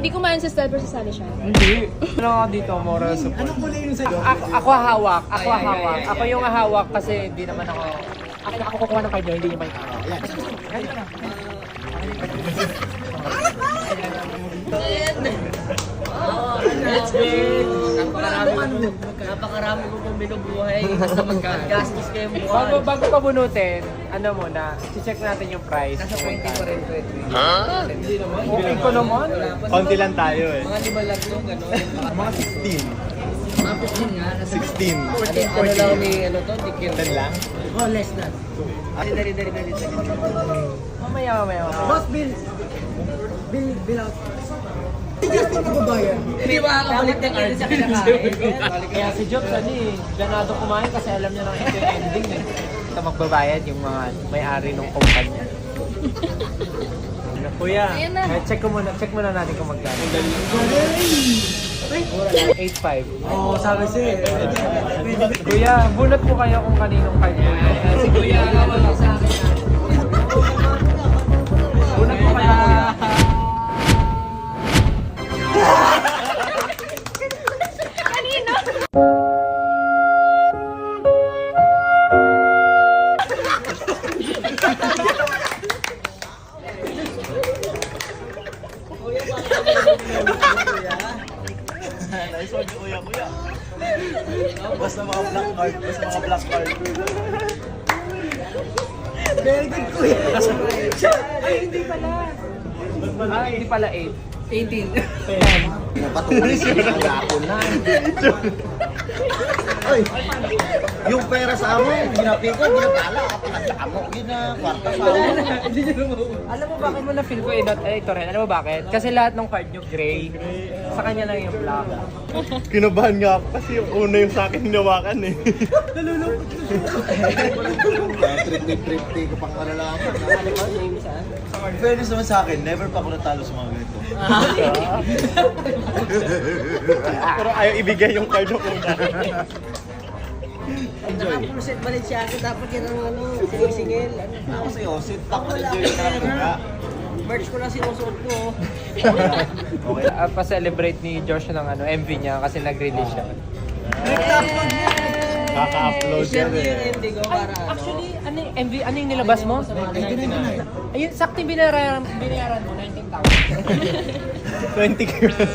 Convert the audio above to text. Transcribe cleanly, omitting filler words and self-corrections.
Hindi kumain sa style pero sasali siya. Hindi. Ano ako dito, moral support. Anong kulay yung sa'yo? Ako hawak. Ako yung hawak kasi hindi naman ako... Ako kukuha ng card nyo, hindi nyo may tao. Napakarami mo pong binubuhay. Basta magkagastos kayo mo. Bago pa bunutin, ano muna, check natin yung price. Nasa 20 pa rin, 20. Hindi naman. Okay ko naman. Konti lang tayo eh. Mga 5 lang yung gano'n. Mga 16. Mga 15 nga. 16. Ano lang may ano to? Tikil. 10 lang? Oh, less than. Dari. Mamaya. Boss, bill. Bill out. Hindi ba kakabalik ng card sa kinakain? Kaya si Jobs, ganado kumain kasi alam niya na ito yung ending eh. Ito magbabayad yung mga may-ari ng kumpanya. Kuya, Ayan na. check muna natin kung magkano. 8.5. Oo, sabi siya Kuya, bunot po kayo kung kaninong card mo. Si Kuya, wala sa akin. Bunot po kayo, kuya. Kanino? Nice one, kuya. Basta mga black card. Very good, Kuya. Ay, hindi pala 8. 18. Patuloy siya ng lapon na. Ay, yung pera sa amin, ginapi ko, ginapala. Kapag mo, kwarta sa amin. Alam mo bakit mo na-feel ko ito rin? Alam mo bakit? Kasi lahat ng card nyo gray. Sa kanya lang yung black. Kinabahan nga ako kasi yung una yung sa akin hinawakan eh. Trip-trip ko pang malalaman. Fairness naman sa akin, never pa ako natalo sa mga ganito. Pero ayaw ibigay yung card ng una. Enjoy. Naka-percent Balenciaga, dapat yan ang ano, sinisingil. Ako sa Yosit, ako enjoy yung talaga. Merch ko lang sinusuot ko. Okay. Pa-celebrate ni Josh ng MV niya kasi nag-release siya. Kaka-upload I-share yan ko yung eh. MD ko para ano. Actually, ano yung MV? Ano yung nilabas mo? Ayun, sakto yung binayaran mo, 19,000. 20 girls.